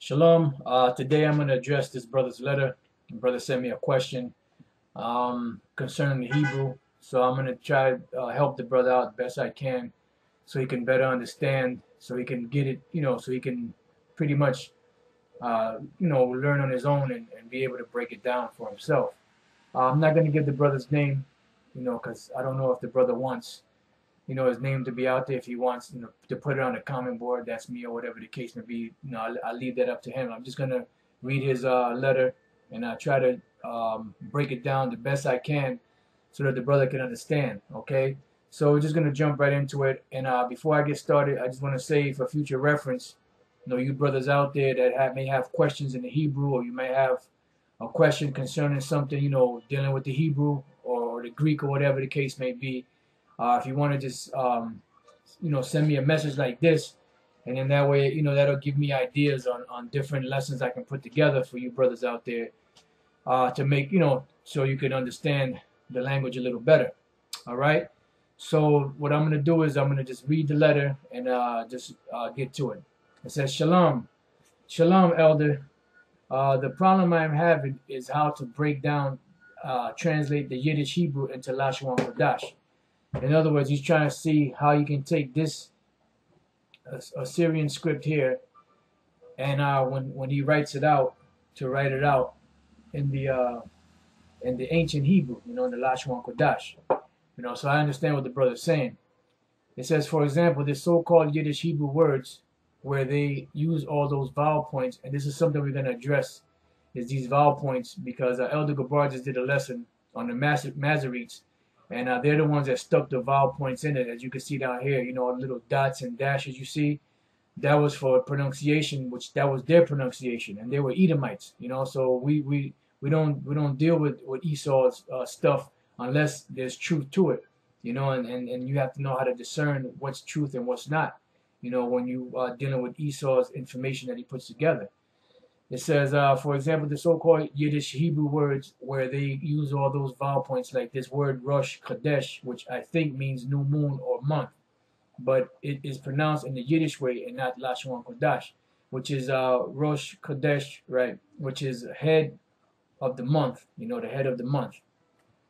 Shalom. Today I'm going to address this brother's letter. The brother sent me a question concerning the Hebrew. So I'm going to try to help the brother out the best I can so he can better understand, so he can get it, so he can pretty much, learn on his own and be able to break it down for himself. I'm not going to give the brother's name, because I don't know if the brother wants his name to be out there. If he wants, to put it on the comment board, that's me or whatever the case may be. I'll leave that up to him. I'm just gonna read his letter and I try to break it down the best I can so that the brother can understand. Okay, so we're just gonna jump right into it. And before I get started, I just want to say for future reference, you brothers out there that may have questions in the Hebrew, or you may have a question concerning something, dealing with the Hebrew or the Greek or whatever the case may be. If you want to just, send me a message like this, and then that way, that'll give me ideas on different lessons I can put together for you brothers out there to make, so you can understand the language a little better. All right. So what I'm going to do is I'm going to just read the letter and just get to it. It says, Shalom. Shalom, elder. The problem I'm having is how to break down, translate the Yiddish Hebrew into Lashon Kodash. In other words, he's trying to see how you can take this Assyrian script here, and when he writes it out, to write it out in the ancient Hebrew, in the Lashon Kodash. So I understand what the brother's saying. It says, for example, the so-called Yiddish Hebrew words where they use all those vowel points, and this is something we're going to address, is these vowel points, because Elder Gabar just did a lesson on the Masoretes. And they're the ones that stuck the vowel points in it, as you can see down here. Little dots and dashes you see. That was for pronunciation, which that was their pronunciation, and they were Edomites. So we don't deal with Esau's stuff unless there's truth to it. And you have to know how to discern what's truth and what's not. When you are dealing with Esau's information that he puts together. It says, for example, the so-called Yiddish Hebrew words where they use all those vowel points, like this word Rosh Chodesh, which I think means new moon or month, but it is pronounced in the Yiddish way and not Lashon Kodash, which is Rosh Chodesh, right? Which is head of the month, the head of the month.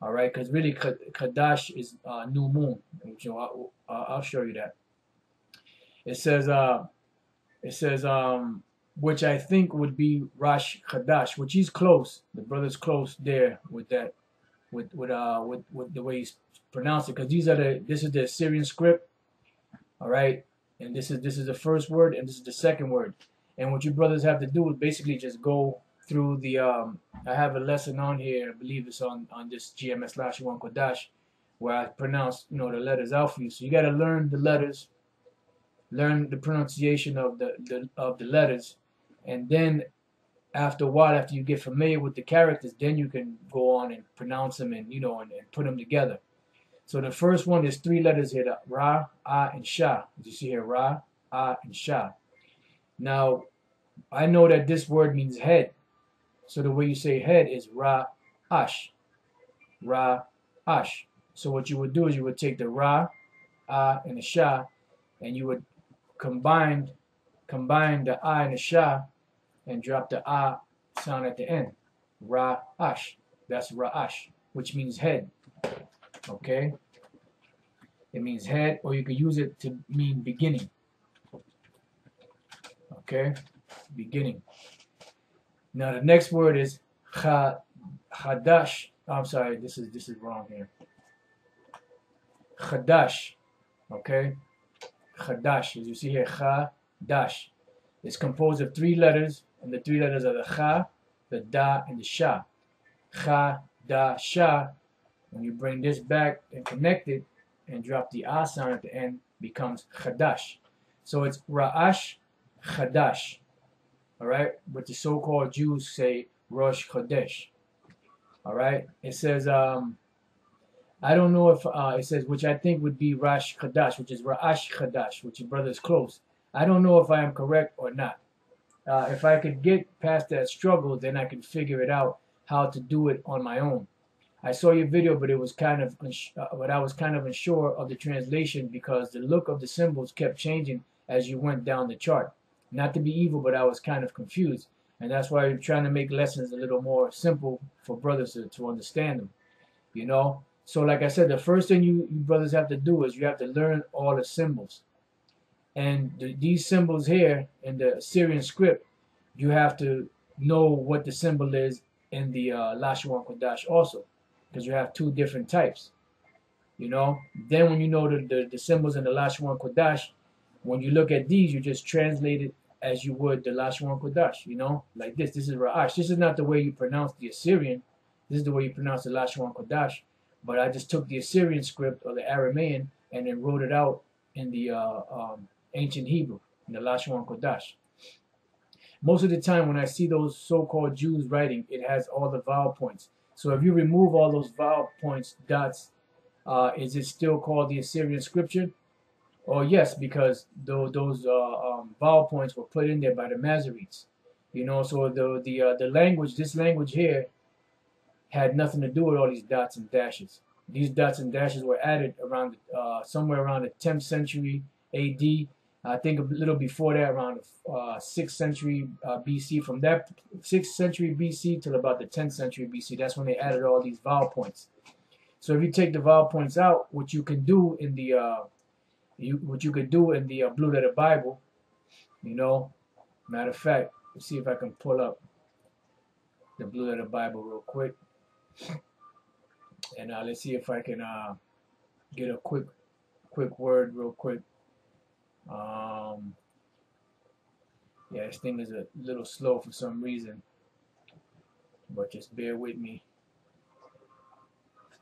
All right, because really Kodash is new moon, which I'll show you that. It says which I think would be Rosh Chodesh, which he's close. The brother's close there with that, with the way he's pronounced it, because this is the Assyrian script, all right, and this is the first word and this is the second word, and what you brothers have to do is basically just go through the. I have a lesson on here. I believe it's on this GMS Lashon Kodash, where I pronounce the letters out for you. So you got to learn the letters, learn the pronunciation of the letters. And then after a while, after you get familiar with the characters, then you can go on and pronounce them and and put them together. So the first one is three letters here, the Ra, Ah, and Sha. As you see here, Ra, Ah, and Sha. Now, I know that this word means head. So the way you say head is Ra, Ash. Ra, Ash. So what you would do is you would take the Ra, Ah, and the Sha, and you would combine the Ah and the Sha, and drop the ah sound at the end. Ra-ash. That's ra-ash, which means head. Okay? It means head, or you could use it to mean beginning. Okay? Beginning. Now the next word is chadash. I'm sorry, this is wrong here. Chadash. Okay? Chadash. As you see here, chadash. It's composed of three letters, and the three letters are the Cha, the Da, and the Sha. Cha, Da, Sha. When you bring this back and connect it and drop the Ah sound at the end, becomes Chadash. So it's Ra'ash, Chadash. All right? But the so-called Jews say Rosh Chodesh. All right? It says, I don't know if, it says, which I think would be Rosh Chodesh, which is Ra'ash Chadash, which your brother is close. I don't know if I am correct or not. If I could get past that struggle, then I can figure it out how to do it on my own. I saw your video, but it was but I was kind of unsure of the translation because the look of the symbols kept changing as you went down the chart. Not to be evil, but I was kind of confused. And that's why I'm trying to make lessons a little more simple for brothers to understand them, you know? So like I said, the first thing you brothers have to do is you have to learn all the symbols. And these symbols here in the Assyrian script, you have to know what the symbol is in the Lashawan Kodash also, because you have two different types, you know. Then when you know the symbols in the Lashawan Kodash, when you look at these, you just translate it as you would the Lashawan Kodash, you know, like this. This is Ra'ash. This is not the way you pronounce the Assyrian. This is the way you pronounce the Lashawan Kodash. But I just took the Assyrian script or the Aramaean and then wrote it out in the ancient Hebrew, in the Lashawan Kodash. Most of the time when I see those so-called Jews writing, it has all the vowel points. So if you remove all those vowel points, dots, is it still called the Assyrian scripture? Oh yes, because those vowel points were put in there by the Masoretes. You know, so the language, this language here, had nothing to do with all these dots and dashes. These dots and dashes were added around somewhere around the 10th century A.D. I think a little before that, around the 6th century B.C. From that 6th century B.C. till about the 10th century B.C. That's when they added all these vowel points. So if you take the vowel points out, what you can do in the Blue Letter Bible, you know, matter of fact, let's see if I can pull up the Blue Letter Bible real quick. And let's see if I can get a quick word real quick. Yeah, this thing is a little slow for some reason, but just bear with me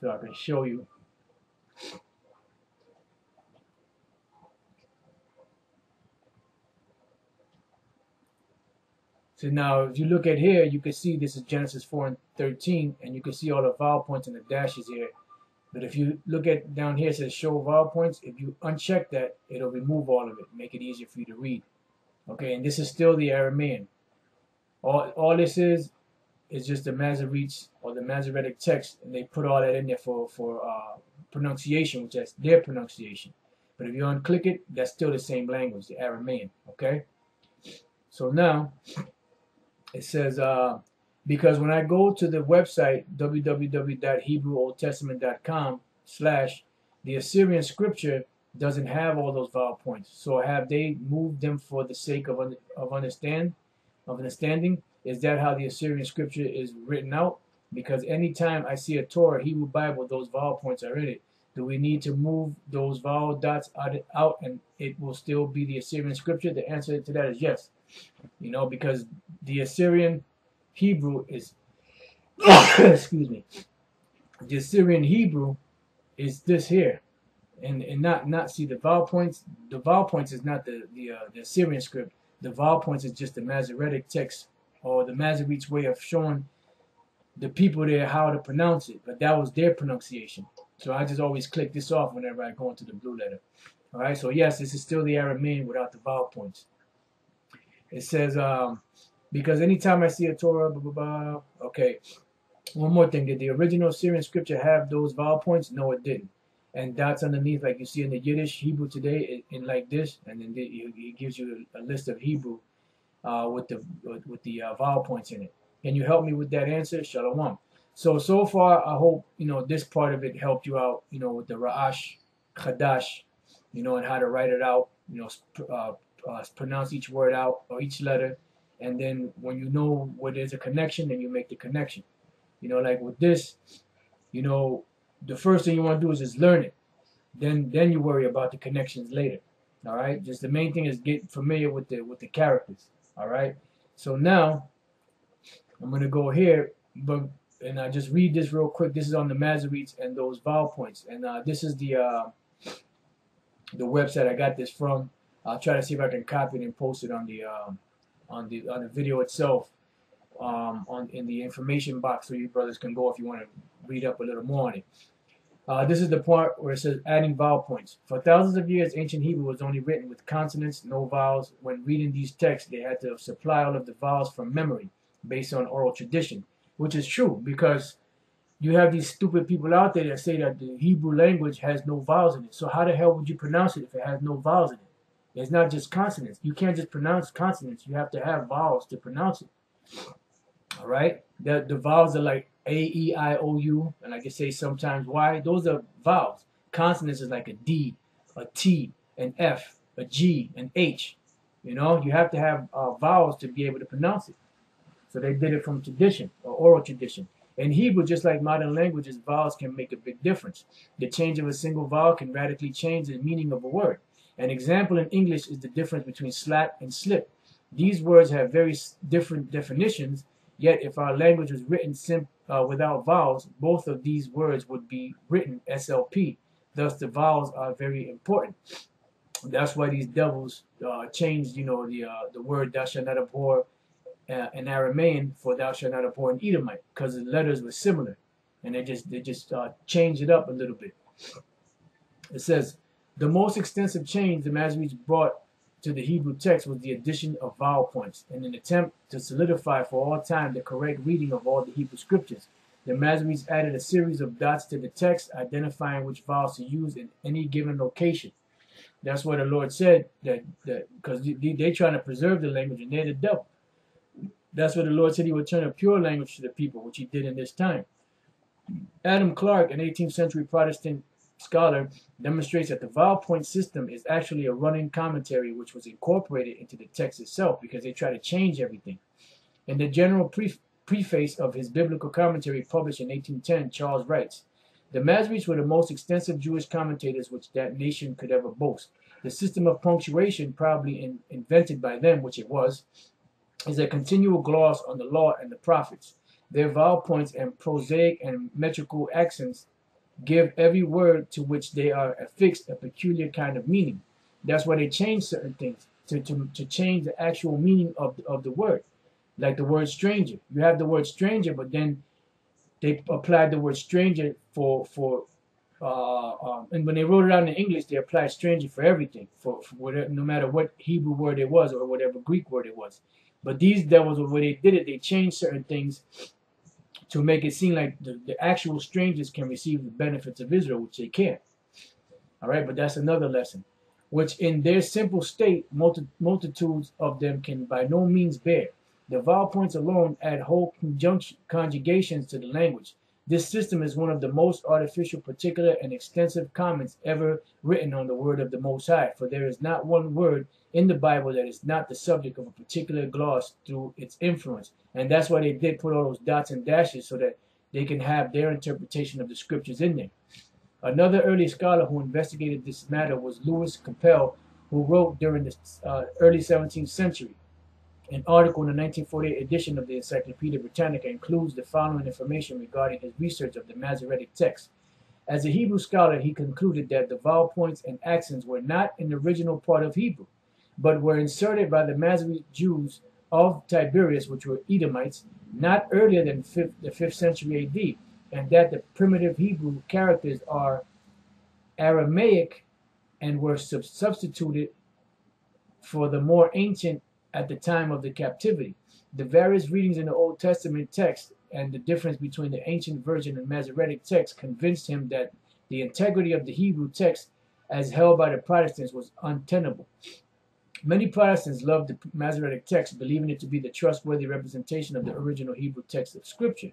so I can show you. So now, if you look at here, you can see this is Genesis 4:13, and you can see all the vowel points and the dashes here. But if you look at down here, it says show vowel points. If you uncheck that, it'll remove all of it, make it easier for you to read. Okay, and this is still the Aramaean. All this is just the Masoretes or the Masoretic text, and they put all that in there for pronunciation, which is their pronunciation. But if you unclick it, that's still the same language, the Aramaean. Okay, so now it says, because when I go to the website, www.hebrewoldtestament.com/ the Assyrian scripture doesn't have all those vowel points. So have they moved them for the sake of understanding? Is that how the Assyrian scripture is written out? Because anytime I see a Torah, Hebrew Bible, those vowel points are in it. Do we need to move those vowel dots out and it will still be the Assyrian scripture? The answer to that is yes. You know, because the Assyrian Hebrew is, excuse me, the Assyrian Hebrew is this here, and not see the vowel points. The vowel points is not the Assyrian script. The vowel points is just the Masoretic text or the Masoretes' way of showing the people there how to pronounce it, but that was their pronunciation. So I just always click this off whenever I go into the Blue Letter. All right, so yes, this is still the Aramaean without the vowel points. It says, because anytime I see a Torah, blah, blah, blah. Okay, one more thing. Did the original Assyrian scripture have those vowel points? No, it didn't. And dots underneath, like you see in the Yiddish Hebrew today, in like this, and then it gives you a list of Hebrew with the vowel points in it. Can you help me with that answer? Shalom. So far, I hope, you know, this part of it helped you out, you know, with the Ra'ash, Chadash, you know, and how to write it out, you know, pronounce each word out or each letter. And then when you know where there's a connection, then you make the connection. You know, like with this, you know, the first thing you want to do is just learn it. Then you worry about the connections later. All right. Just the main thing is get familiar with the characters. All right. So now I'm gonna go here, and I just read this real quick. This is on the Masoretes and those vowel points, and this is the website I got this from. I'll try to see if I can copy it and post it on the video itself, in the information box, so you brothers can go if you want to read up a little more on it. This is the part where it says adding vowel points. For thousands of years, ancient Hebrew was only written with consonants, no vowels. When reading these texts, they had to supply all of the vowels from memory, based on oral tradition, which is true, because you have these stupid people out there that say that the Hebrew language has no vowels in it. So how the hell would you pronounce it if it has no vowels in it? It's not just consonants. You can't just pronounce consonants. You have to have vowels to pronounce it. All right. The vowels are like A, E, I, O, U, and I can say sometimes Y. Those are vowels. Consonants is like a D, a T, an F, a G, an H. You know, you have to have vowels to be able to pronounce it. So they did it from tradition or oral tradition. In Hebrew, just like modern languages, vowels can make a big difference. The change of a single vowel can radically change the meaning of a word. An example in English is the difference between slap and slip. These words have very different definitions, yet if our language was written without vowels, both of these words would be written SLP. Thus, the vowels are very important. That's why these devils changed, the word thou shalt not abhor in Aramaean for thou shalt not abhor in Edomite, because the letters were similar, and they just changed it up a little bit. It says the most extensive change the Masoretes brought to the Hebrew text was the addition of vowel points in an attempt to solidify for all time the correct reading of all the Hebrew scriptures. The Masoretes added a series of dots to the text, identifying which vowels to use in any given location. That's what the Lord said, that because they're trying to preserve the language and they're the devil. That's what the Lord said he would turn a pure language to the people, which he did in this time. Adam Clarke, an 18th century Protestant scholar, demonstrates that the vowel point system is actually a running commentary which was incorporated into the text itself because they try to change everything. In the general preface of his biblical commentary published in 1810, Charles writes, the Masoretes were the most extensive Jewish commentators which that nation could ever boast. The system of punctuation, probably invented by them, which it was, is a continual gloss on the law and the prophets. Their vowel points and prosaic and metrical accents give every word to which they are affixed a peculiar kind of meaning. That's why they change certain things to change the actual meaning of the word. Like the word stranger. You have the word stranger, but then they applied the word stranger and when they wrote it out in English, they applied stranger for everything, for whatever, no matter what Hebrew word it was or whatever Greek word it was. But these devils, when they did it, they changed certain things to make it seem like the actual strangers can receive the benefits of Israel, which they can't. All right, but that's another lesson, which in their simple state, multitudes of them can by no means bear. The vowel points alone add whole conjugations to the language. This system is one of the most artificial, particular, and extensive comments ever written on the word of the Most High, for there is not one word in the Bible that is not the subject of a particular gloss through its influence. And that's why they did put all those dots and dashes so that they can have their interpretation of the scriptures in there. Another early scholar who investigated this matter was Louis Capel, who wrote during the early 17th century. An article in the 1948 edition of the Encyclopedia Britannica includes the following information regarding his research of the Masoretic text. As a Hebrew scholar, he concluded that the vowel points and accents were not an original part of Hebrew, but were inserted by the Masorete Jews of Tiberias, which were Edomites, not earlier than the 5th century AD, and that the primitive Hebrew characters are Aramaic and were substituted for the more ancient at the time of the captivity. The various readings in the Old Testament text and the difference between the ancient version and Masoretic text convinced him that the integrity of the Hebrew text as held by the Protestants was untenable. Many Protestants loved the Masoretic text, believing it to be the trustworthy representation of the original Hebrew text of Scripture.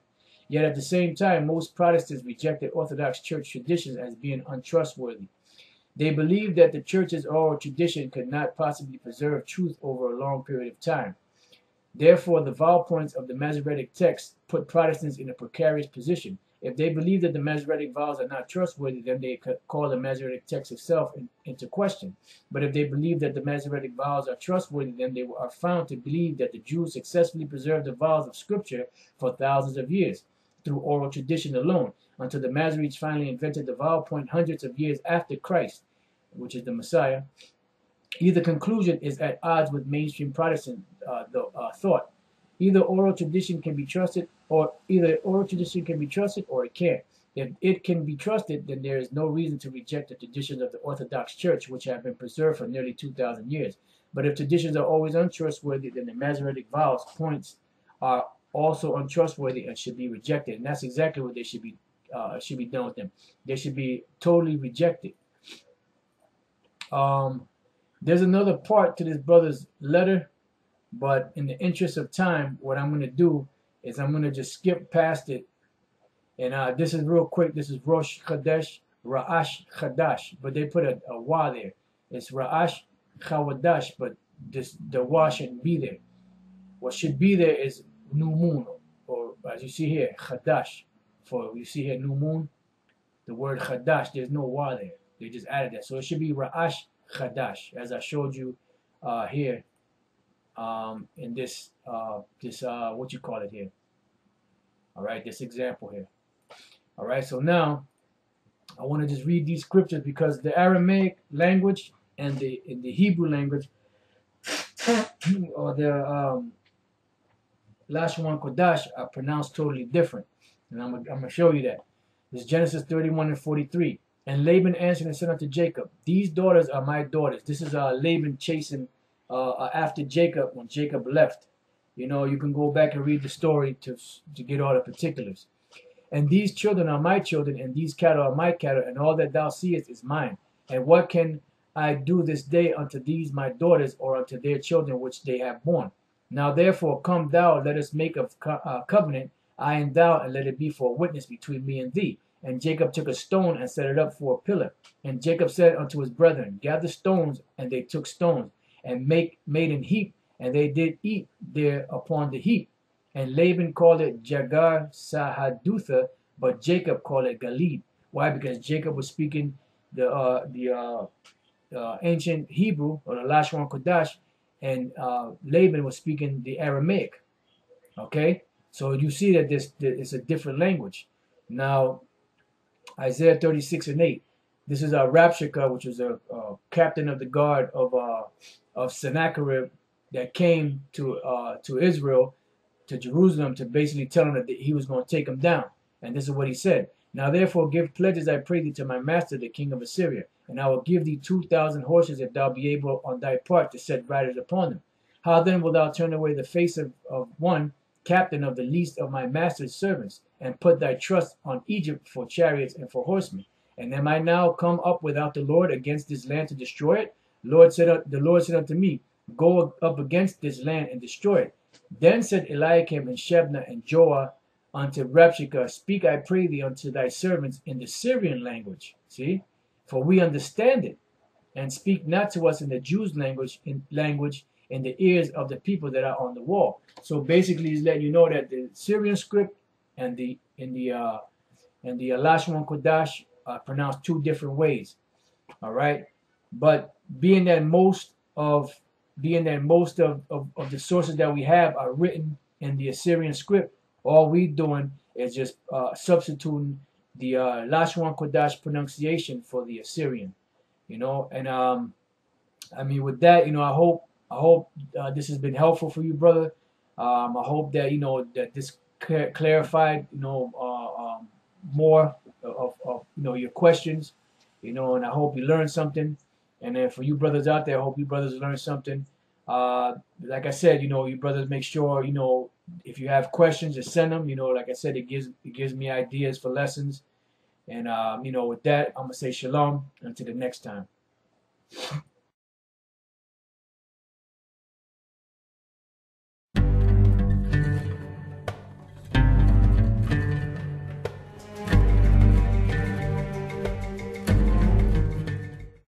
Yet at the same time, most Protestants rejected Orthodox Church traditions as being untrustworthy. They believed that the Church's oral tradition could not possibly preserve truth over a long period of time. Therefore, the vowel points of the Masoretic text put Protestants in a precarious position. If they believe that the Masoretic vowels are not trustworthy, then they could call the Masoretic text itself into question. But if they believe that the Masoretic vowels are trustworthy, then they are found to believe that the Jews successfully preserved the vowels of Scripture for thousands of years through oral tradition alone, until the Masoretes finally invented the vowel point hundreds of years after Christ, which is the Messiah. Either conclusion is at odds with mainstream Protestant thought. Either oral tradition can be trusted, or it can't. If it can be trusted, then there is no reason to reject the traditions of the Orthodox Church, which have been preserved for nearly 2,000 years. But if traditions are always untrustworthy, then the Masoretic vowels points are also untrustworthy and should be rejected. And that's exactly what they should be done with them. They should be totally rejected. There's another part to this brother's letter, but in the interest of time, what I'm going to do is I'm going to just skip past it. And this is real quick. This is Rosh Chodesh, Ra'ash Chadash, but they put a wa there. It's Ra'ash Chawadash, but the wa shouldn't be there. What should be there is new moon, or as you see here, Chadash. For you see here, new moon, the word Chadash, there's no wa there. They just added that. So it should be Ra'ash Chadash, as I showed you here in this, what you call it here. All right, this example here. All right, so now I want to just read these scriptures because the Aramaic language and the Hebrew language, or the Lashon Kodash, are pronounced totally different. And I'm going to show you that. This is Genesis 31 and 43. And Laban answered and said unto Jacob, these daughters are my daughters. This is Laban chasing after Jacob when Jacob left. You know, you can go back and read the story to get all the particulars. And these children are my children, and these cattle are my cattle, and all that thou seest is mine. And what can I do this day unto these my daughters, or unto their children which they have borne? Now therefore come thou, let us make a covenant, I and thou, and let it be for a witness between me and thee. And Jacob took a stone and set it up for a pillar. And Jacob said unto his brethren, gather stones, and they took stones, and made an heap, and they did eat there upon the heap. And Laban called it Jagar Sahadutha, but Jacob called it Galid. Why? Because Jacob was speaking the ancient Hebrew, or the Lashon Kodash, and Laban was speaking the Aramaic. Okay, so you see that this is a different language. Now, Isaiah 36 and 8. This is Rabshakeh, which was a captain of the guard of Sennacherib that came to Israel, to Jerusalem, to basically tell him that he was going to take him down. And this is what he said. Now therefore give pledges, I pray thee, to my master, the king of Assyria, and I will give thee 2,000 horses, if thou be able on thy part to set riders upon them. How then wilt thou turn away the face of one captain of the least of my master's servants, and put thy trust on Egypt for chariots and for horsemen? And am I now come up without the Lord against this land to destroy it? The Lord said unto me, go up against this land and destroy it. Then said Eliakim and Shebna and Joah unto Rabshakeh, speak, I pray thee, unto thy servants in the Syrian language. See? For we understand it. And speak not to us in the Jews' language in the ears of the people that are on the wall. So basically he's letting you know that the Syrian script and the Lashon Kodash are pronounced two different ways. All right? But being that most of the sources that we have are written in the Assyrian script, all we doing is just substituting the Lashon Kodash pronunciation for the Assyrian, you know. And I mean, with that, you know, I hope this has been helpful for you, brother. I hope that that this clarified more of your questions, and I hope you learned something. And then for you brothers out there, I hope you brothers learn something. Like I said, you brothers make sure, if you have questions, just send them. Like I said, it gives me ideas for lessons. And with that, I'm gonna say shalom until the next time.